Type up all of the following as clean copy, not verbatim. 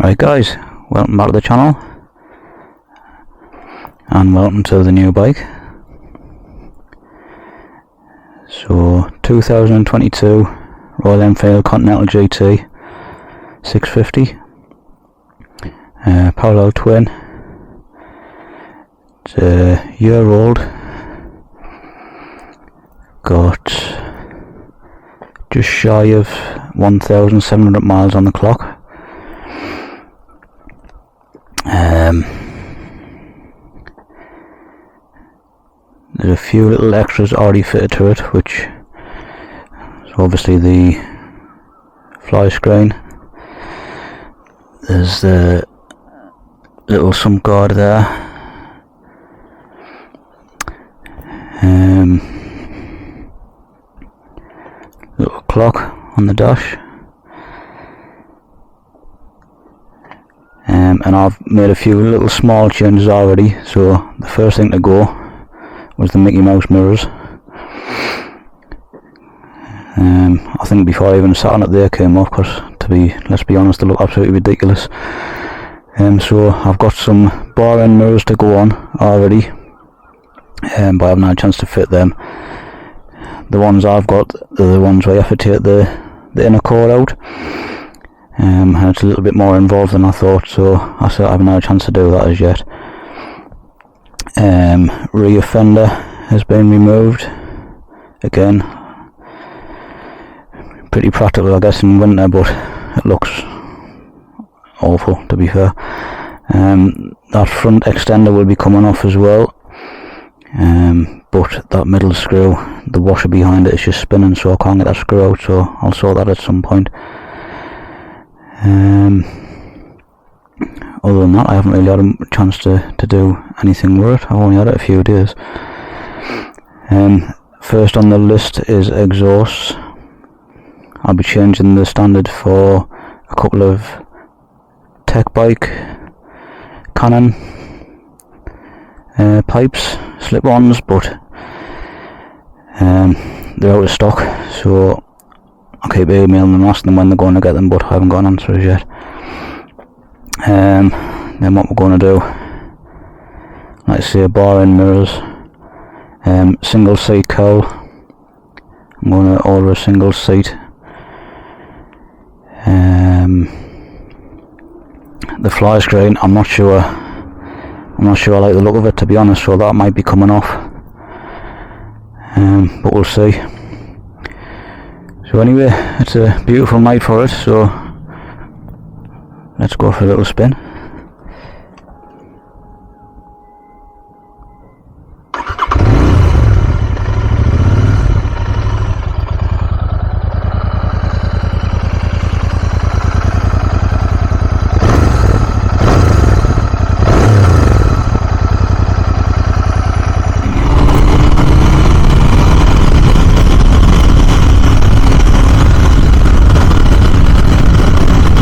Right guys, welcome back to the channel and welcome to the new bike. So 2022 Royal Enfield Continental GT 650 parallel twin. It's a year old, got just shy of 1,700 miles on the clock. There's a few little extras already fitted to it, which is obviously the fly screen. There's the little sump guard there. Little clock on the dash. And I've made a few little small changes already. So the first thing to go was the Mickey Mouse mirrors. I think before I even sat on it they came off, because let's be honest, they look absolutely ridiculous. So I've got some bar end mirrors to go on already, but I haven't had a chance to fit them. The ones I've got are the ones where you have to take the inner core out, and it's a little bit more involved than I thought, so I haven't had a chance to do that as yet. Rear fender has been removed again. Pretty practical, I guess, in winter, but it looks awful, to be fair. That front extender will be coming off as well, but that middle screw, the washer behind it, is just spinning, so I can't get that screw out, so I'll sort that at some point. Other than that, I haven't really had a chance to do anything with it. I've only had it a few days. First on the list is exhausts. I'll be changing the standard for a couple of tech bike Canon pipes, slip-ons, but they're out of stock, so I keep emailing them, asking them when they're going to get them, but I haven't got an answer as yet. Then what we're going to do, like I say, bar end mirrors, single seat cowl. I'm going to order a single seat. The fly screen, I'm not sure I like the look of it, to be honest, so that might be coming off, but we'll see. So anyway, it's a beautiful night for it, so let's go for a little spin.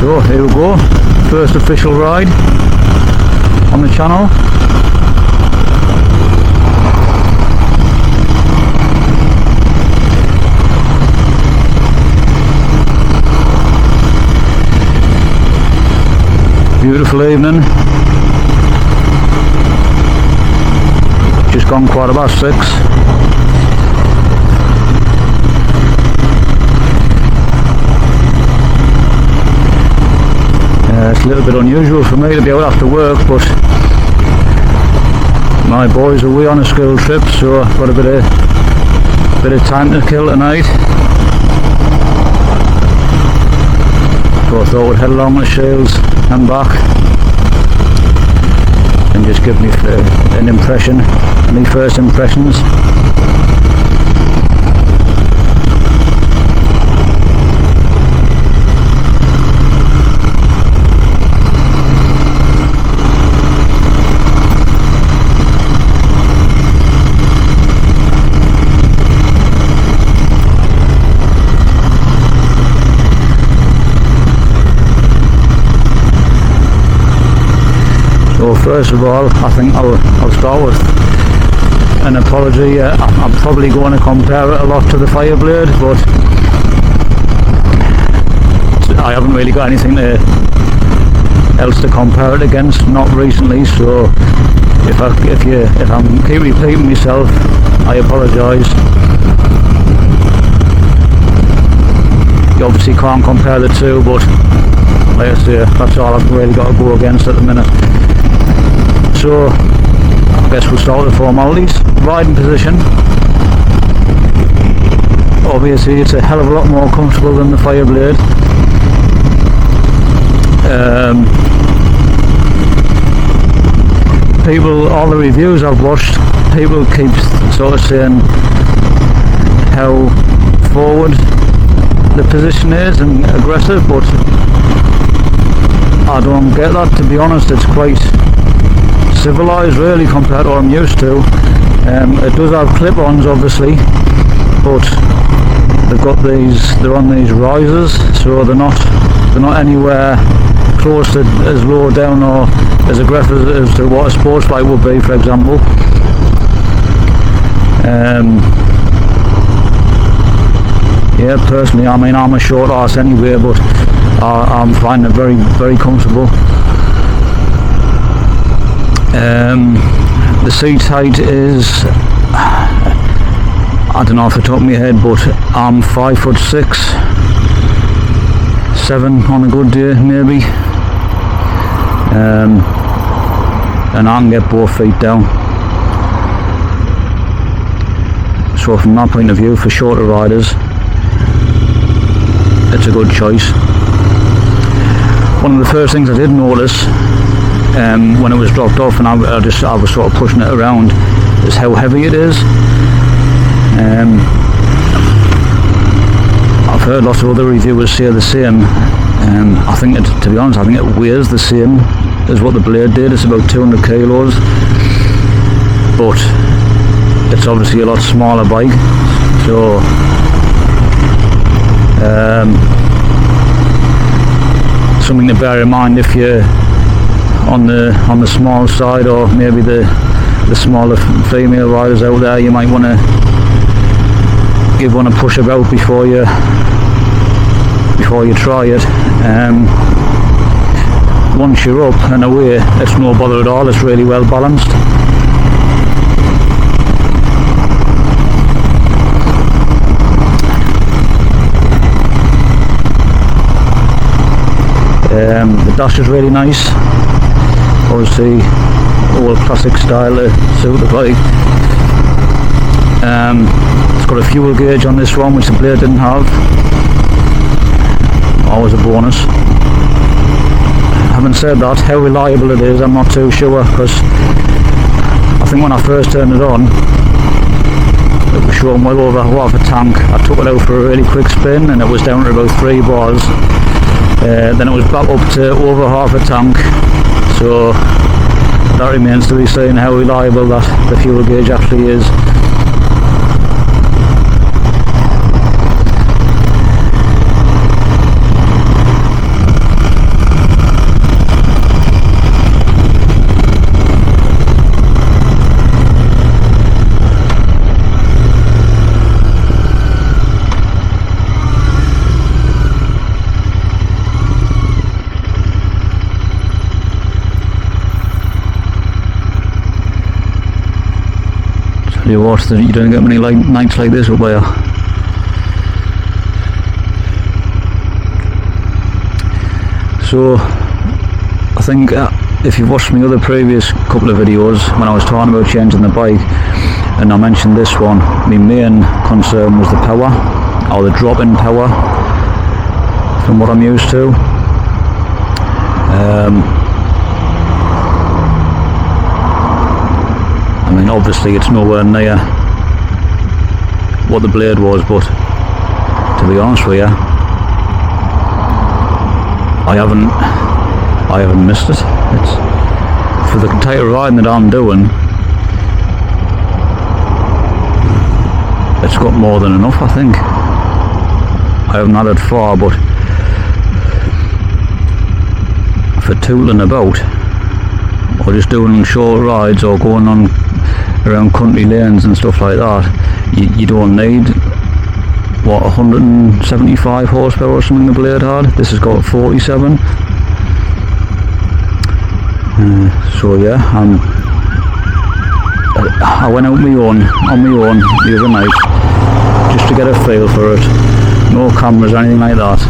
So here we go, first official ride on the channel. Beautiful evening. Just gone 6:15. It's a little bit unusual for me to be out after work, but my boys are away on a school trip, so I've got a bit of time to kill tonight. So I thought we'd head along with Shields and back and just give me an impression, my first impressions. So first of all, I think I'll start with an apology. I'm probably going to compare it a lot to the Fireblade, but I haven't really got anything to else to compare it against, not recently, so if I'm keep repeating myself, I apologise. You obviously can't compare the two, but like I say, that's all I've really got to go against at the minute. So I guess we'll start with the formalities. Riding position. Obviously it's a hell of a lot more comfortable than the Fireblade. People, all the reviews I've watched, people keep sort of saying how forward the position is and aggressive, but I don't get that, to be honest. It's quite civilised really compared to what I'm used to. It does have clip-ons obviously, but they're on these risers, so they're not anywhere close to as low down or as aggressive as to what a sports bike would be, for example. Yeah, personally, I mean, I'm a short arse anyway, but I'm finding it very, very comfortable. The seat height is, I don't know off the top of my head, but I'm 5'6", 7 on a good day maybe, and I can get both feet down. So from that point of view, for shorter riders, it's a good choice. One of the first things I did notice when it was dropped off and I was sort of pushing it around is how heavy it is. I've heard lots of other reviewers say the same. I think to be honest, I think it weighs the same as what the Blade did. It's about 200 kilos, but it's obviously a lot smaller bike, so something to bear in mind if you're on the small side, or maybe the smaller female riders out there. You might want to give one a push about before you try it. Once you're up and away, it's no bother at all. It's really well balanced. The dash is really nice, obviously old classic style to suit the bike. It's got a fuel gauge on this one, which the Blade didn't have. Always a bonus. Having said that, how reliable it is, I'm not too sure, because I think when I first turned it on, it was showing well over half a tank. I took it out for a really quick spin and it was down to about 3 bars. Then it was back up to over half a tank, so that remains to be seen how reliable that the fuel gauge actually is. You watch that you don't get many nights like this up there. So I think if you've watched my other previous couple of videos when I was talking about changing the bike, and I mentioned this one, my main concern was the power, or the drop in power from what I'm used to. I mean, obviously it's nowhere near what the Blade was, but to be honest with you, I haven't missed it. It's for the type of riding that I'm doing, it's got more than enough, I think. I haven't had it far, but for tooling about, or just doing short rides, or going on around country lanes and stuff like that, you don't need, what, 175 horsepower or something the Blade had. This has got 47. So yeah, I went out on my own the other night just to get a feel for it. No cameras or anything like that.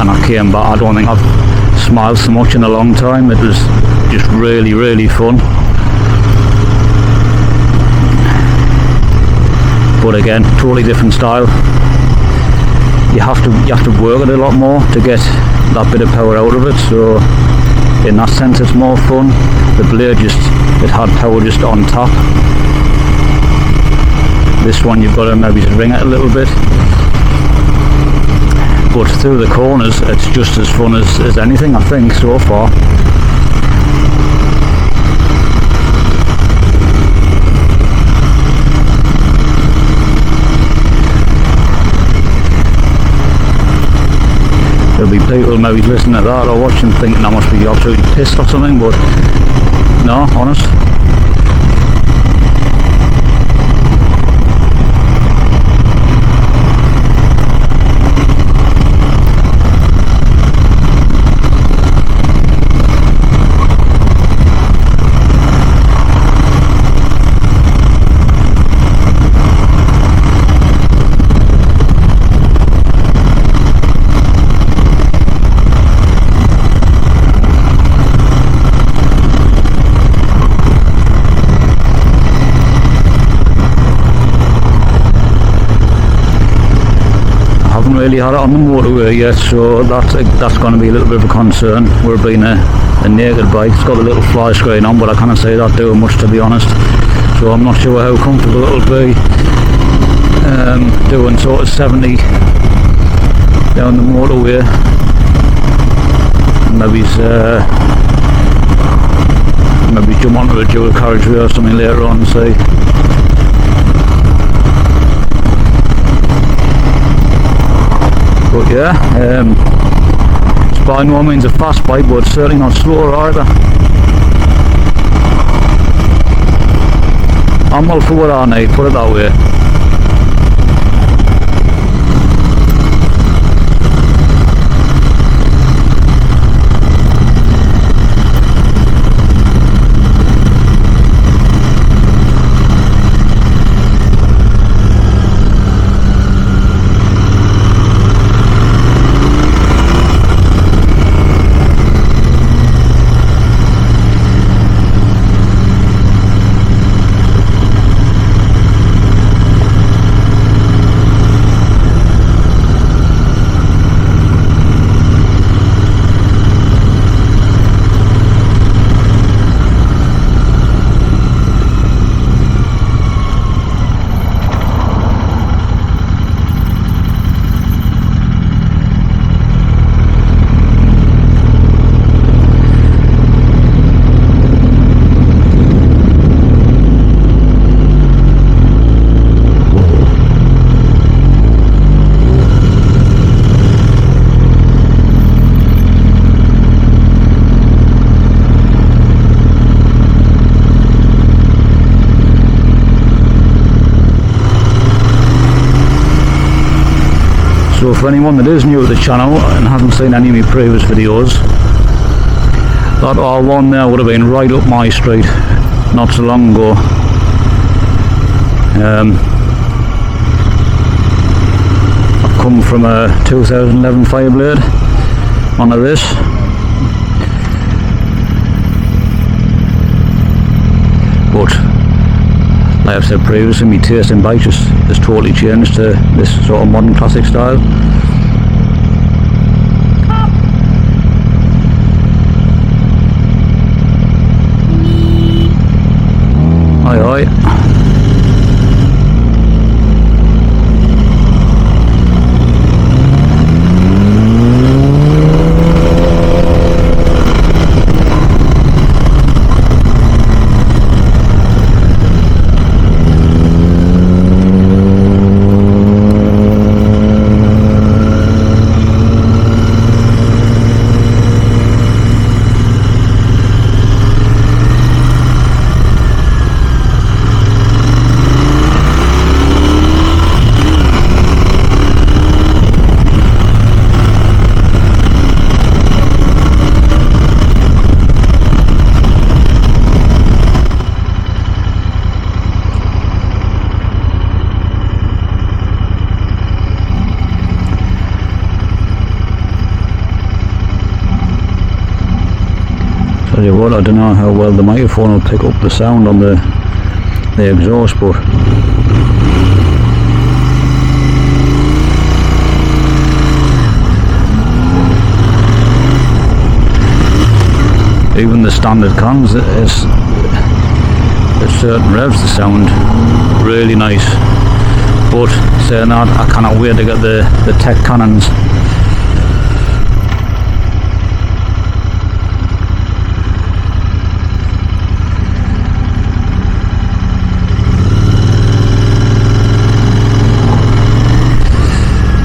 And I came back. I don't think I've smiled so much in a long time. It was just really, really fun. But again, totally different style. You have to work it a lot more to get that bit of power out of it. So in that sense, it's more fun. The blade it had power just on top. This one you've got to maybe ring it a little bit. But through the corners, it's just as fun as anything, I think, so far. There'll be people maybe listening to that or watching thinking I must be absolutely pissed or something, but no, honest. Really had it on the motorway yet, so that's going to be a little bit of a concern. We're being a naked bike. It's got a little fly screen on, but I can't say that doing much, to be honest. So I'm not sure how comfortable it'll be doing sort of 70 down the motorway. Maybe jump onto a dual carriageway or something later on and see. But yeah, it's by no means a fast bike, but it's certainly not slower either. I'm all for what I need, put it that way. So for anyone that is new to the channel and hasn't seen any of my previous videos, that R1 there would have been right up my street not so long ago. I've come from a 2011 Fireblade onto this. But like I've said previously, my taste in bikes has totally changed to this sort of modern classic style. Aye aye. Tell you what, I don't know how well the microphone will pick up the sound on the exhaust, but even the standard cans, at certain revs, the sound really nice. But saying that, I cannot wait to get the tech cannons.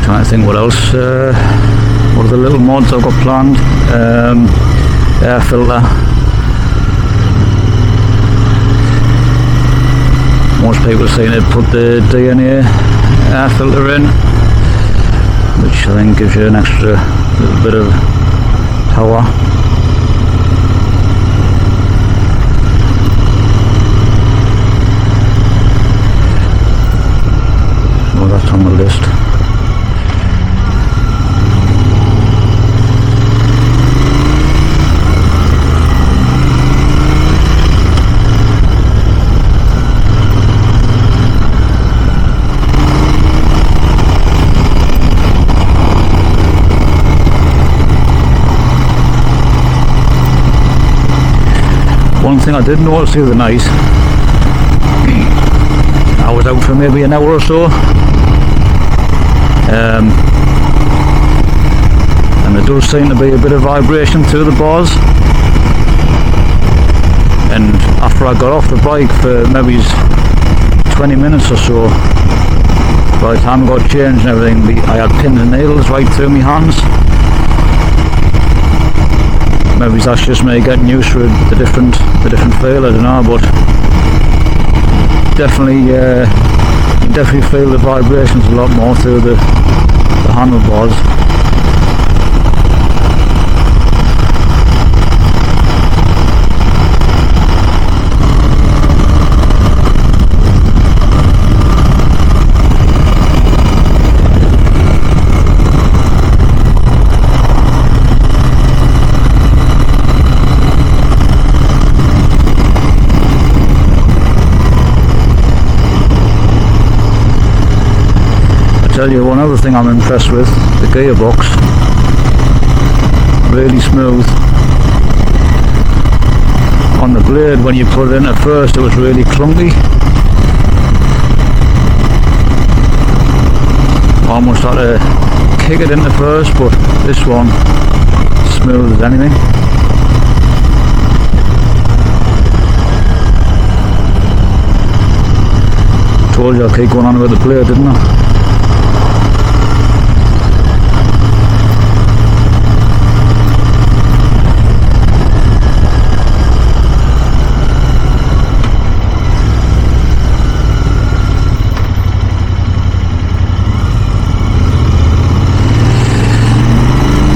Trying to think what else. What are the little mods I've got planned? Air filter. Most people are saying to put the DNA air filter in, which I think gives you an extra little bit of power. So that's on the list. One thing I did notice the other night, I was out for maybe an hour or so, and there does seem to be a bit of vibration through the bars, and after I got off the bike for maybe 20 minutes or so, by the time I got changed and everything, I had pins and needles right through my hands. Maybe that's just me getting used to the different feel, I don't know, but definitely you definitely feel the vibrations a lot more through the handlebars. Tell you one other thing I'm impressed with, the gearbox, really smooth. On the blade when you put it in at first it was really clunky, almost had to kick it into first, but this one, smooth as anything. Told you I'd keep going on about the blade, didn't I?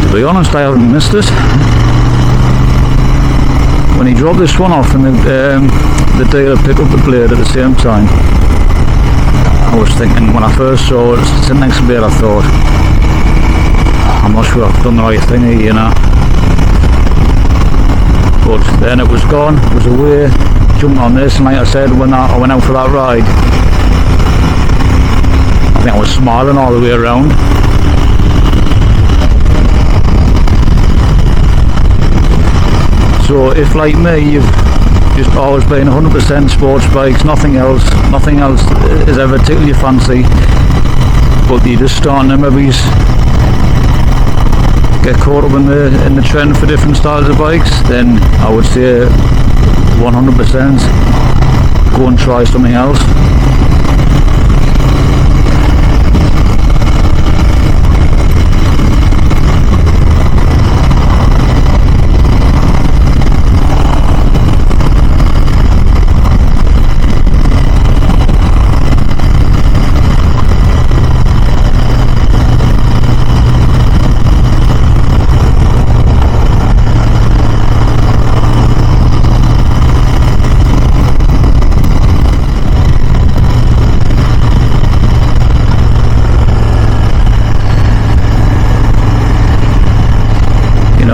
To be honest, I haven't missed it. When he dropped this one off and the dealer picked up the blade at the same time, I was thinking, when I first saw it sitting next to me, I thought, I'm not sure I've done the right thing here, you know. But then it was gone, it was away, jumped on this, and like I said, when I went out for that ride, I think I was smiling all the way around. So if, like me, you've just always been 100% sports bikes, nothing else is ever tickled your fancy, but you're just starting to maybe get caught up in the trend for different styles of bikes, then I would say 100% go and try something else.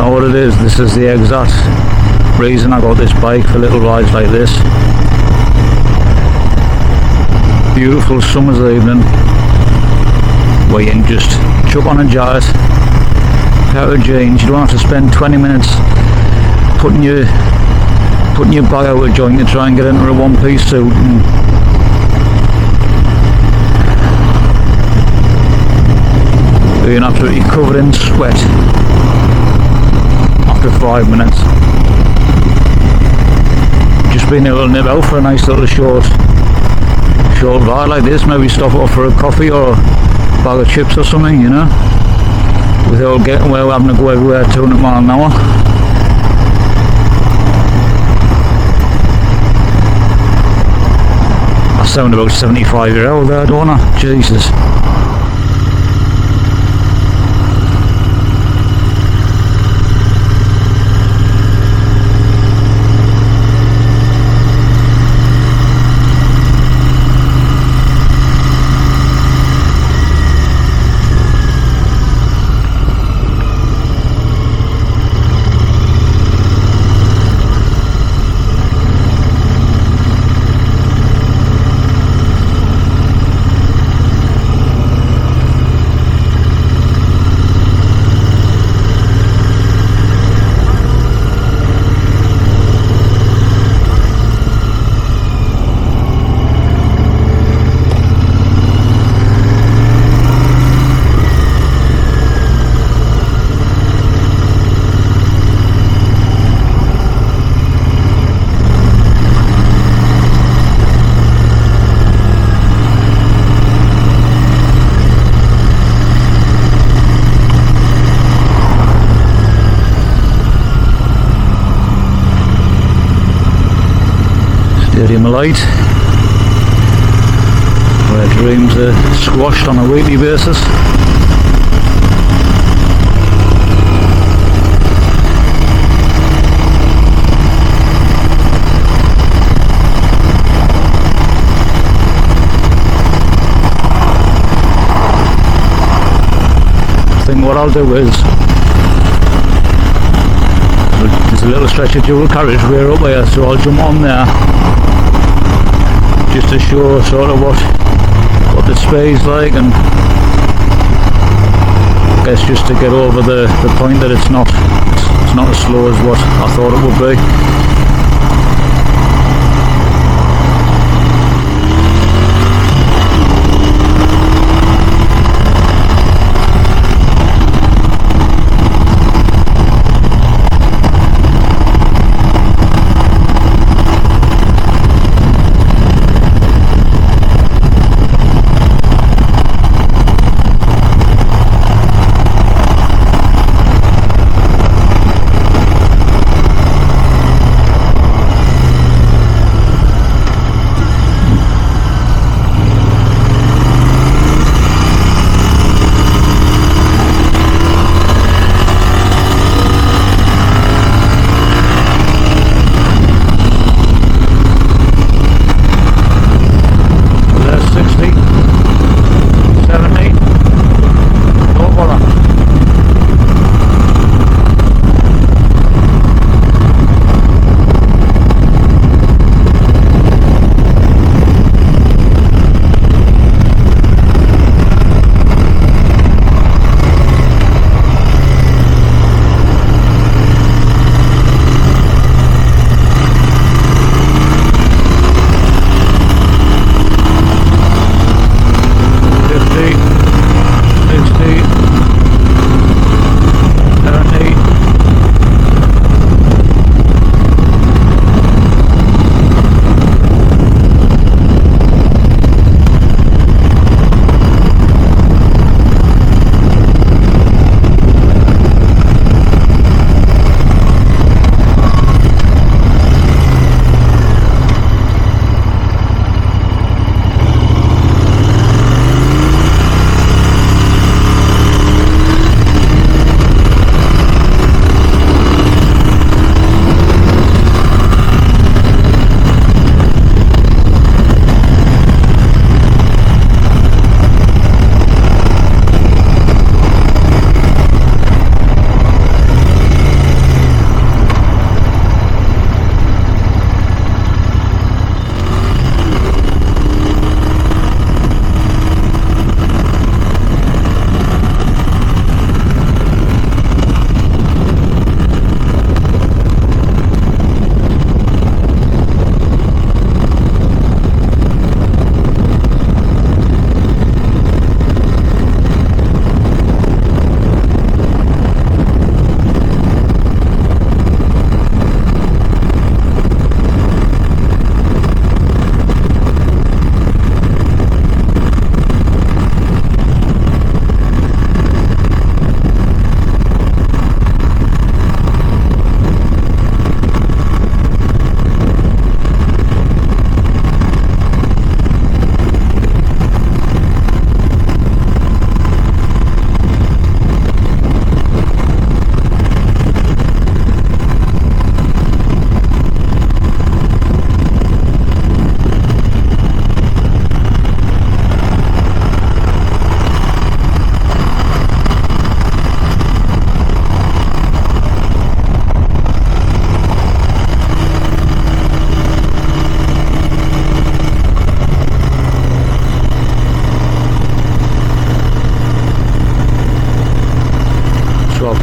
What it is, this is the exact reason I got this bike, for little rides like this. Beautiful summer's evening where you can just chuck on a jacket, pair of jeans. You don't have to spend 20 minutes putting your bag out of joint to try and get into a one-piece suit. And being absolutely covered in sweat after 5 minutes. Just being able to nip out for a nice little short ride like this, maybe stop off for a coffee or a bag of chips or something, you know, without getting away having to go everywhere 200 miles an hour. I sound about 75-year-old there, don't I? Jesus. Stadium of Light, where dreams are squashed on a weekly basis. I think what I'll do is, there's a little stretch of dual carriageway up there, so I'll jump on there just to show sort of what the speed's like, and I guess just to get over the point that it's not as slow as what I thought it would be.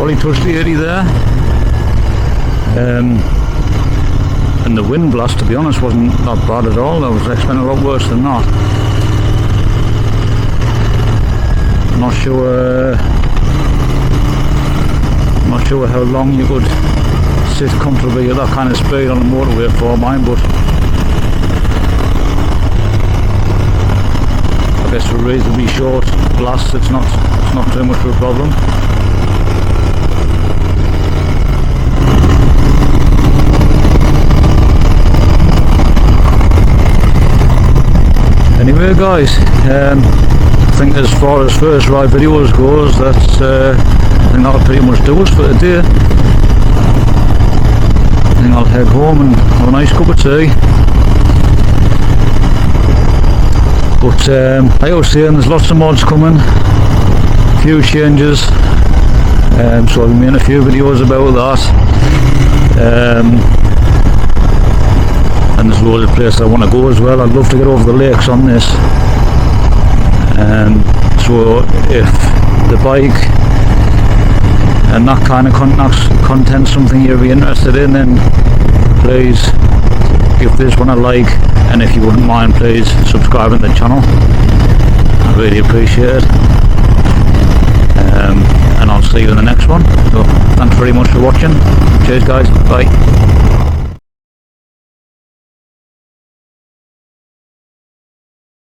Probably touched the 80 there. And the wind blast, to be honest, wasn't that bad at all. I was expecting a lot worse than that. Not sure how long you could sit comfortably at that kind of speed on the motorway for mine, but I guess for reasonably short blasts it's not too much of a problem. Anyway guys, I think as far as first ride videos goes, I think that'll pretty much do us for today. I think I'll head home and have a nice cup of tea. But like I was saying, there's lots of mods coming, a few changes, so I'll be making a few videos about that. And there's loads of places I want to go as well. I'd love to get over the lakes on this. So if the bike and that kind of content something you'll be interested in, then please give this one a like, and if you wouldn't mind, please subscribe to the channel. I really appreciate it. And I'll see you in the next one. So thanks very much for watching. Cheers guys, bye.